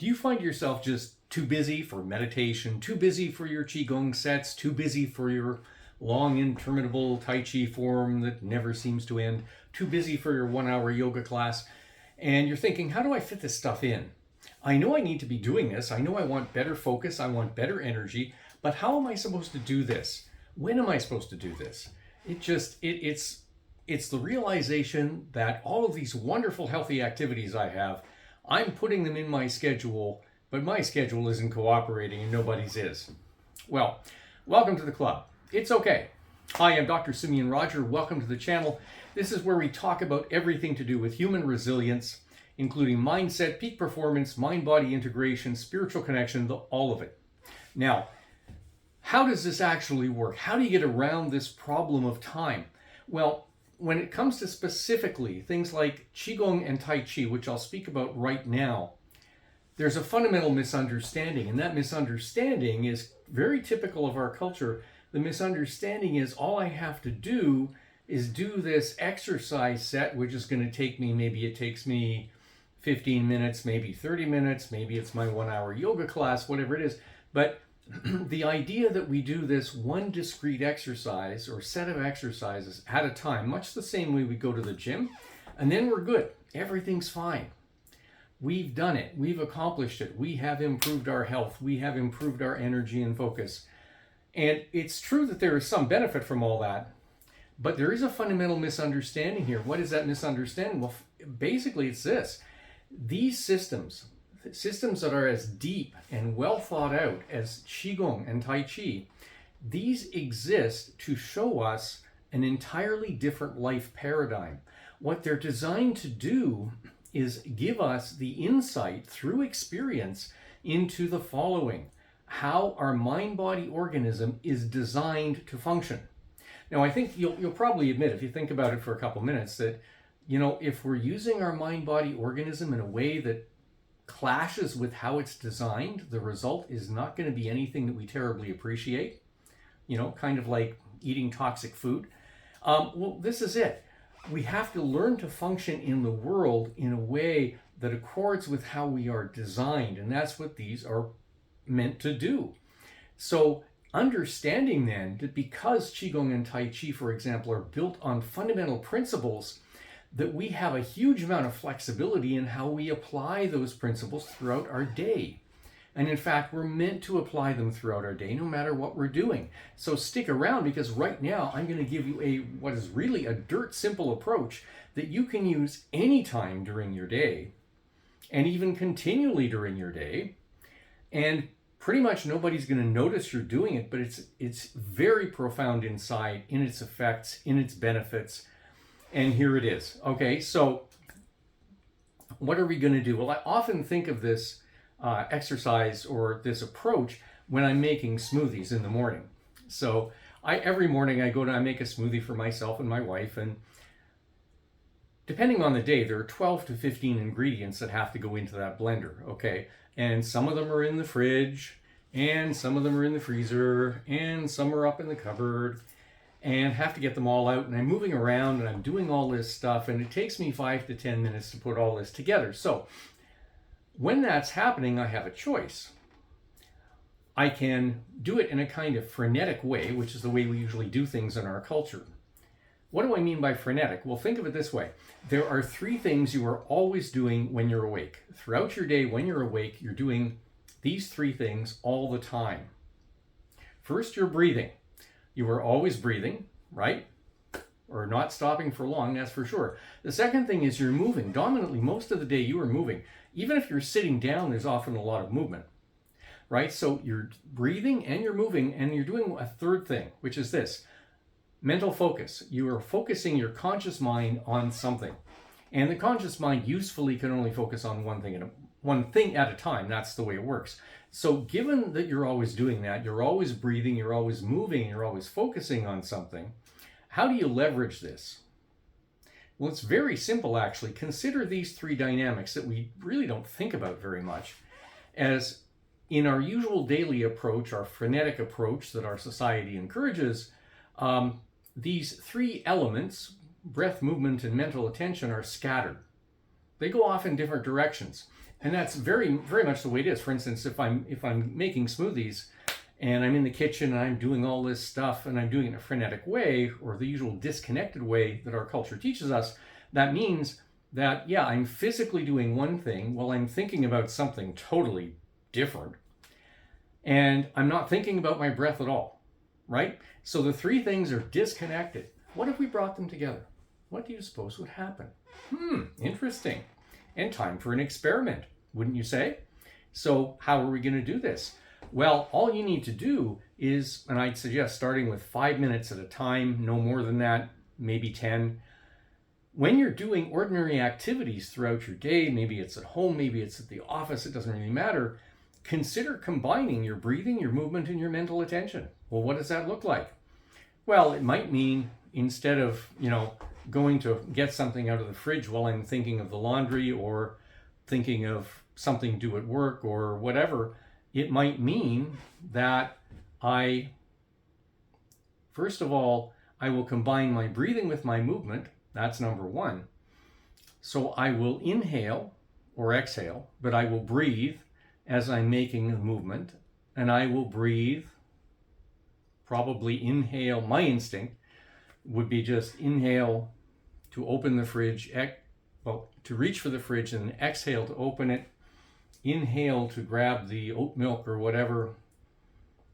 Do you find yourself just too busy for meditation, too busy for your Qigong sets, too busy for your long interminable Tai Chi form that never seems to end, too busy for your 1 hour yoga class, and you're thinking, how do I fit this stuff in? I know I need to be doing this. I know I want better focus. I want better energy, but how am I supposed to do this? When am I supposed to do this? It's the realization that all of these wonderful healthy activities I have, I'm putting them in my schedule, but my schedule isn't cooperating and nobody's is. Well, welcome to the club. It's okay. Hi, I'm Dr. Simeon Roger. Welcome to the channel. This is where we talk about everything to do with human resilience, including mindset, peak performance, mind-body integration, spiritual connection, all of it. Now, how does this actually work? How do you get around this problem of time? Well, when it comes to specifically things like Qigong and Tai Chi, which I'll speak about right now, there's a fundamental misunderstanding, and that misunderstanding is very typical of our culture. The misunderstanding is all I have to do is do this exercise set, which is going to take me, maybe it takes me 15 minutes, maybe 30 minutes, maybe it's my 1 hour yoga class, whatever it is. But the idea that we do this one discrete exercise or set of exercises at a time, much the same way we go to the gym, and then we're good. Everything's fine. We've done it. We've accomplished it. We have improved our health. We have improved our energy and focus. And it's true that there is some benefit from all that, but there is a fundamental misunderstanding here. What is that misunderstanding? Well, basically it's this. These systems that are as deep and well thought out as Qigong and Tai Chi, these exist to show us an entirely different life paradigm. What they're designed to do is give us the insight through experience into the following: how our mind-body organism is designed to function. Now, I think you'll probably admit, if you think about it for a couple minutes, that, if we're using our mind-body organism in a way that clashes with how it's designed, the result is not going to be anything that we terribly appreciate, kind of like eating toxic food. Well, this is it. We have to learn to function in the world in a way that accords with how we are designed, and that's what these are meant to do. So understanding then that because Qigong and Tai Chi, for example, are built on fundamental principles, that we have a huge amount of flexibility in how we apply those principles throughout our day. And in fact, we're meant to apply them throughout our day, no matter what we're doing. So stick around, because right now I'm going to give you what is really a dirt simple approach that you can use anytime during your day, and even continually during your day. And pretty much nobody's going to notice you're doing it, but it's very profound inside, in its effects, in its benefits. And here it is. Okay, so what are we going to do? Well, I often think of this exercise or this approach when I'm making smoothies in the morning. So every morning I make a smoothie for myself and my wife, and depending on the day, there are 12 to 15 ingredients that have to go into that blender, okay? And some of them are in the fridge, and some of them are in the freezer, and some are up in the cupboard, and have to get them all out. And I'm moving around and I'm doing all this stuff, and it takes me 5 to 10 minutes to put all this together. So when that's happening, I have a choice. I can do it in a kind of frenetic way, which is the way we usually do things in our culture. What do I mean by frenetic? Well, think of it this way. There are 3 things you are always doing when you're awake. Throughout your day, when you're awake, you're doing these 3 things all the time. First, you're breathing. You are always breathing, right? Or not stopping for long, that's for sure. The second thing is you're moving. Dominantly, most of the day you are moving. Even if you're sitting down, there's often a lot of movement, right? So you're breathing and you're moving, and you're doing a third thing, which is this: mental focus. You are focusing your conscious mind on something. And the conscious mind usefully can only focus on one thing at a time. That's the way it works. So given that you're always doing that, you're always breathing, you're always moving, you're always focusing on something, how do you leverage this? Well, it's very simple, actually. Consider these 3 dynamics that we really don't think about very much as, in our usual daily approach, our frenetic approach that our society encourages, these 3 elements, breath, movement, and mental attention, are scattered. They go off in different directions. And that's very, very much the way it is. For instance, if I'm making smoothies and I'm in the kitchen and I'm doing all this stuff and I'm doing it in a frenetic way, or the usual disconnected way that our culture teaches us, that means that, yeah, I'm physically doing one thing while I'm thinking about something totally different. And I'm not thinking about my breath at all, right? So the three things are disconnected. What if we brought them together? What do you suppose would happen? Interesting. And time for an experiment, wouldn't you say? So how are we going to do this? Well, all you need to do is, and I'd suggest starting with 5 minutes at a time, no more than that, maybe 10. When you're doing ordinary activities throughout your day, maybe it's at home, maybe it's at the office, it doesn't really matter, consider combining your breathing, your movement, and your mental attention. Well, what does that look like? Well, it might mean instead of, going to get something out of the fridge while I'm thinking of the laundry or thinking of something due at work or whatever, it might mean that first of all, I will combine my breathing with my movement. That's number one. So I will inhale or exhale, but I will breathe as I'm making a movement, and I will breathe, probably inhale. My instinct would be just inhale to open the fridge, to reach for the fridge, and then exhale to open it, inhale to grab the oat milk or whatever,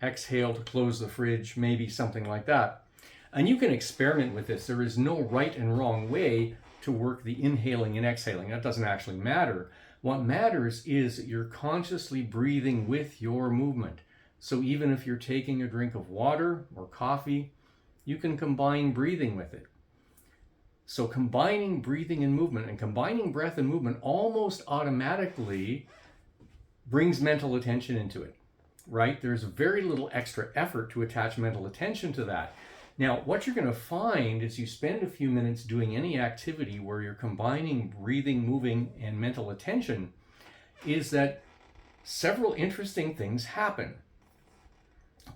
exhale to close the fridge, maybe something like that. And you can experiment with this. There is no right and wrong way to work the inhaling and exhaling. That doesn't actually matter. What matters is that you're consciously breathing with your movement. So even if you're taking a drink of water or coffee, you can combine breathing with it. So combining breathing and movement, and combining breath and movement almost automatically brings mental attention into it, right? There's very little extra effort to attach mental attention to that. Now, what you're going to find is you spend a few minutes doing any activity where you're combining breathing, moving, and mental attention, is that several interesting things happen.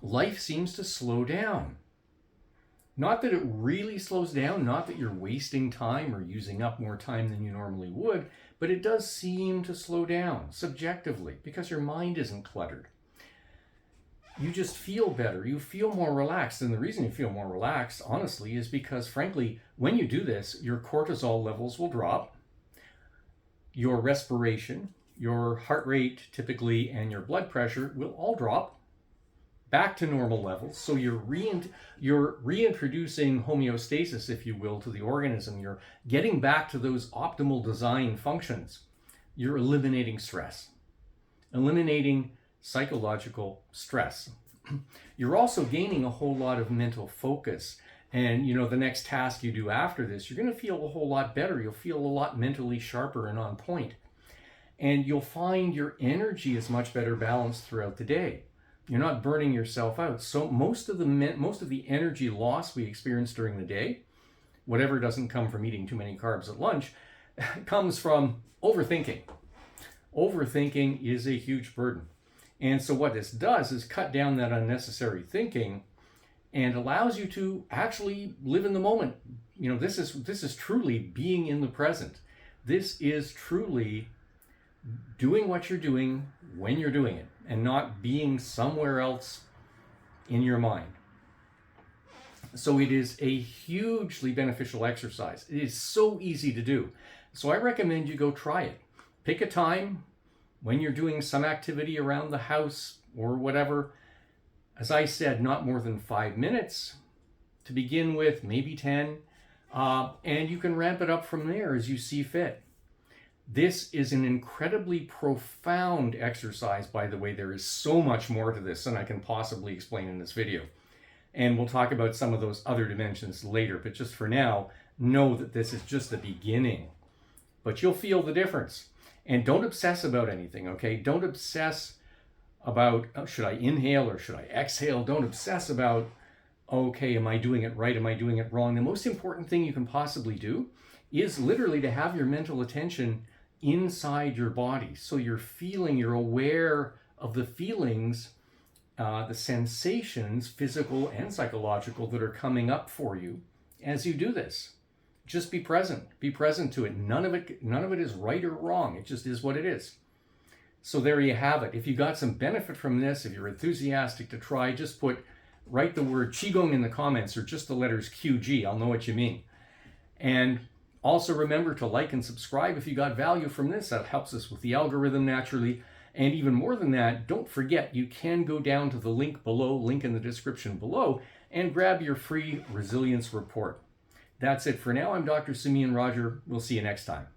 Life seems to slow down. Not that it really slows down, not that you're wasting time or using up more time than you normally would, but it does seem to slow down subjectively because your mind isn't cluttered. You just feel better. You feel more relaxed. And the reason you feel more relaxed, honestly, is because, frankly, when you do this, your cortisol levels will drop, your respiration, your heart rate typically, and your blood pressure will all drop back to normal levels. So you're reintroducing homeostasis, if you will, to the organism. You're getting back to those optimal design functions. You're eliminating stress, eliminating psychological stress. You're also gaining a whole lot of mental focus. And the next task you do after this, you're going to feel a whole lot better. You'll feel a lot mentally sharper and on point. And you'll find your energy is much better balanced throughout the day. You're not burning yourself out. So most of the energy loss we experience during the day, whatever doesn't come from eating too many carbs at lunch, comes from overthinking. Overthinking is a huge burden. And so what this does is cut down that unnecessary thinking and allows you to actually live in the moment. This is truly being in the present. This is truly doing what you're doing when you're doing it, and not being somewhere else in your mind. So it is a hugely beneficial exercise. It is so easy to do. So I recommend you go try it. Pick a time when you're doing some activity around the house or whatever. As I said, not more than 5 minutes to begin with, maybe 10. And you can ramp it up from there as you see fit. This is an incredibly profound exercise, by the way. There is so much more to this than I can possibly explain in this video. And we'll talk about some of those other dimensions later. But just for now, know that this is just the beginning. But you'll feel the difference. And don't obsess about anything, okay? Don't obsess about, should I inhale or should I exhale? Don't obsess about, okay, am I doing it right? Am I doing it wrong? The most important thing you can possibly do is literally to have your mental attention inside your body. So you're aware of the feelings, the sensations, physical and psychological, that are coming up for you as you do this. Just be present to it. None of it is right or wrong. It just is what it is. So there you have it. If you got some benefit from this, if you're enthusiastic to try, just write the word Qigong in the comments, or just the letters QG. I'll know what you mean. And also remember to like and subscribe if you got value from this. That helps us with the algorithm naturally. And even more than that, don't forget, you can go down to the link below, link in the description below, and grab your free resilience report. That's it for now. I'm Dr. Simeon Roger. We'll see you next time.